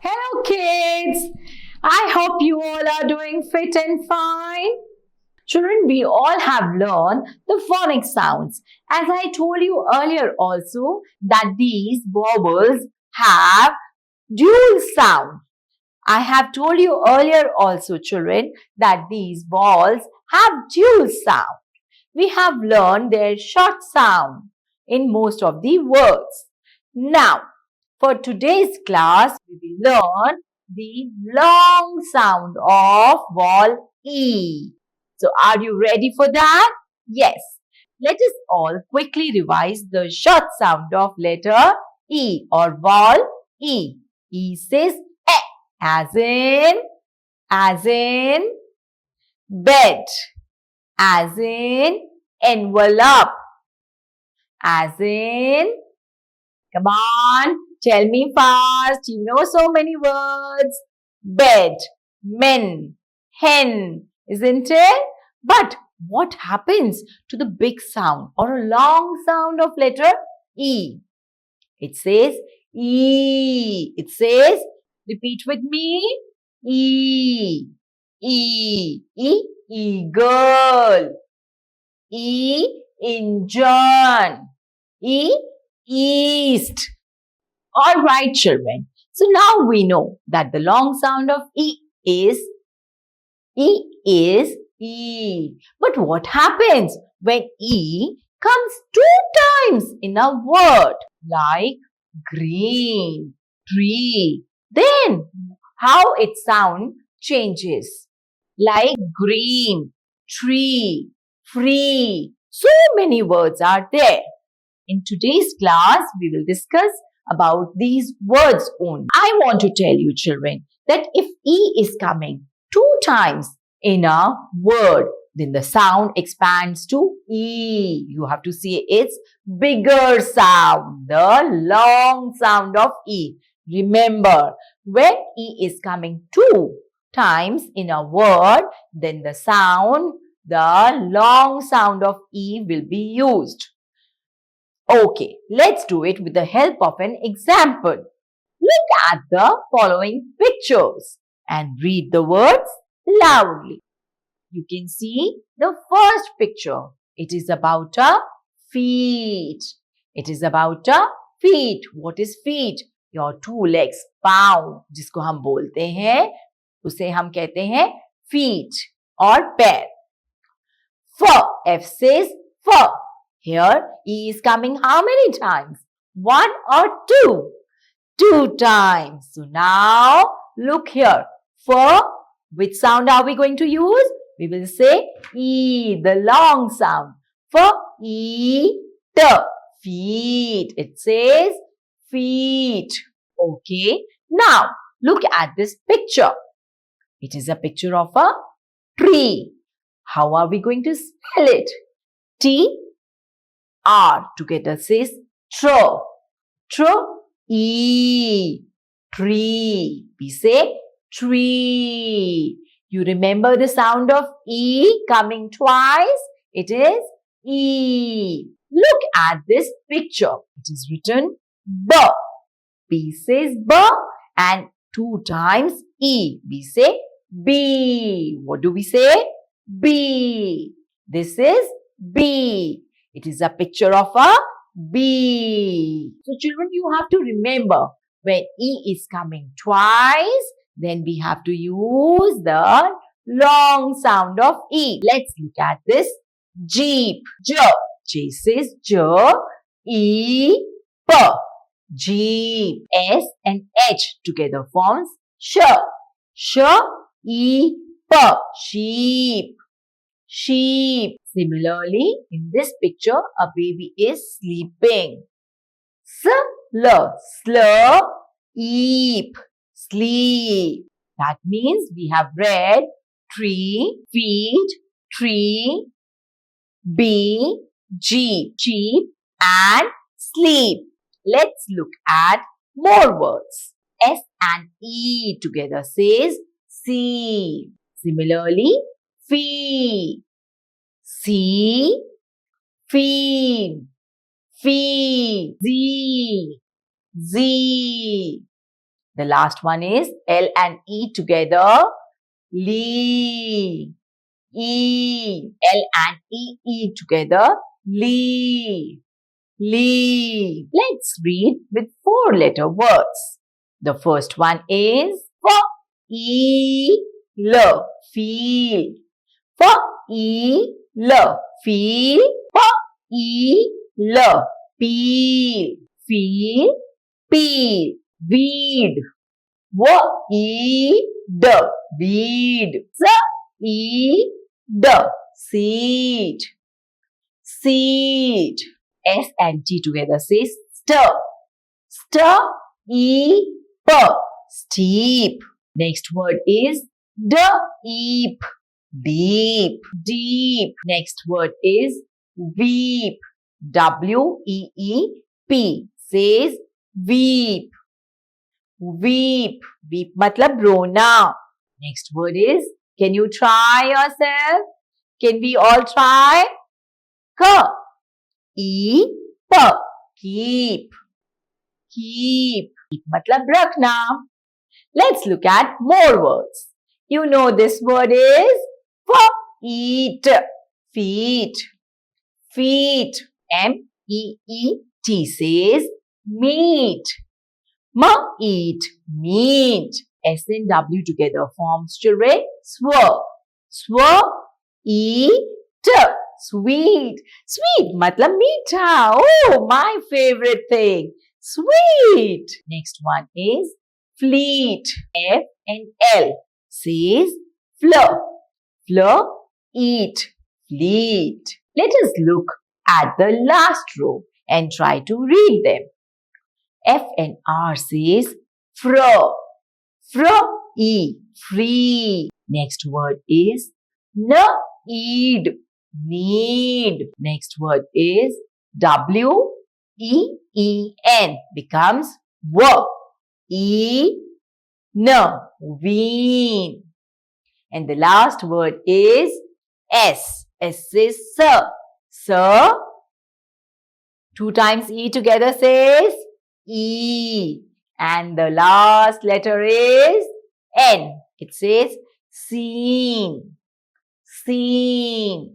Hello kids! I hope you all are doing fit and fine. Children, we all have learned the phonic sounds. As I told you earlier also that these vowels have dual sound. I have told you earlier also children that these vowels have dual sound. We have learned their short sound in most of the words. Now, for today's class, we will learn the long sound of vowel E. So, are you ready for that? Yes. Let us all quickly revise the short sound of letter E or vowel E. E says E, as in bed, as in envelope, as in, come on, tell me fast. You know so many words. Bed, men, hen, isn't it? But what happens to the big sound or a long sound of letter E? It says E. It says, repeat with me, E. E. E. Eagle. E. Engine. E. East. All right, children. So now we know that the long sound of E is E. But what happens when E comes two times in a word like green, tree? Then how its sound changes like green, tree, free. So many words are there. In today's class, we will discuss about these words only. I want to tell you children that if E is coming two times in a word, then the sound expands to E. You have to see its bigger sound, the long sound of E. Remember, when E is coming two times in a word, then the long sound of E will be used. Okay, let's do it with the help of an example. Look at the following pictures and read the words loudly. You can see the first picture. It is about a feet. It is about a feet. What is feet? Your two legs, पाँव, जिसको हम बोलते हैं, उसे हम कहते हैं feet और पैर. Fur. F says fur. Here, E is coming how many times? One or two? Two times. So now, look here. Fur, which sound are we going to use? We will say E, the long sound. For E, T, feet. It says feet. Okay. Now, look at this picture. It is a picture of a tree. How are we going to spell it? T, R together says tr. E. Tree. We say tree. You remember the sound of E coming twice? It is E. Look at this picture. It is written B. B says B and two times E. We say B. What do we say? B. This is B. It is a picture of a bee. So children, you have to remember when E is coming twice, then we have to use the long sound of E. Let's look at this. Jeep. J. J says J. E. P. Jeep. S and H together forms sh. Sh. E. P. Sheep. Sheep. Similarly, in this picture, a baby is sleeping. Sleep. Sleep. That means we have read tree, feet, tree, bee, jeep, sheep, and sleep. Let's look at more words. S and E together says see. Similarly, fee. See, feed, Z. The last one is L and E together. Lee. E. L and E together. Lee. Lee. Let's read with 4-letter words. The first one is F-E-L. Feel. F-E-L. Feel. F-E-L. Peel. Feel. Peel. Weed. W-E-D. Weed. S-E-D. Seed. Seed. S and T together says stir. Stir. E-P. Steep. Next word is deep. Deep. Deep. Next word is weep. W-E-E-P. Says weep. Weep. Weep matlab rona. Next word is, can you try yourself? Can we all try? Keep. Keep. Keep. Keep matlab rakhna. Let's look at more words. You know this word is eat. Feet. Feet. M-E-E-T says meat. Eat. Meat. S and W together forms children swa. Swa. Eat. Sweet. Sweet matlab meetha. Oh, my favorite thing. Sweet. Next one is fleet. F and L says fleur. Fleur. Eat. Fleet. Let us look at the last row and try to read them. F and R says fro. Fro. E. Free. Next word is need. Need. Next word is W-E-E-N becomes ween. And the last word is S. S is sir. Sir. 2 times E together says E. And the last letter is N. It says seen. Seen.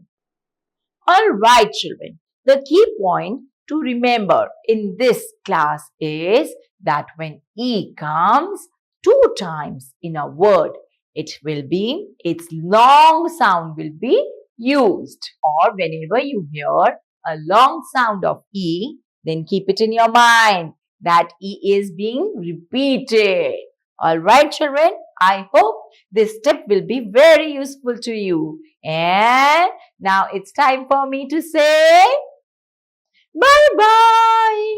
Alright children, the key point to remember in this class is that when E comes 2 times in a word, its long sound will be used. Or whenever you hear a long sound of E, then keep it in your mind that E is being repeated. Alright children, I hope this tip will be very useful to you. And now it's time for me to say bye-bye.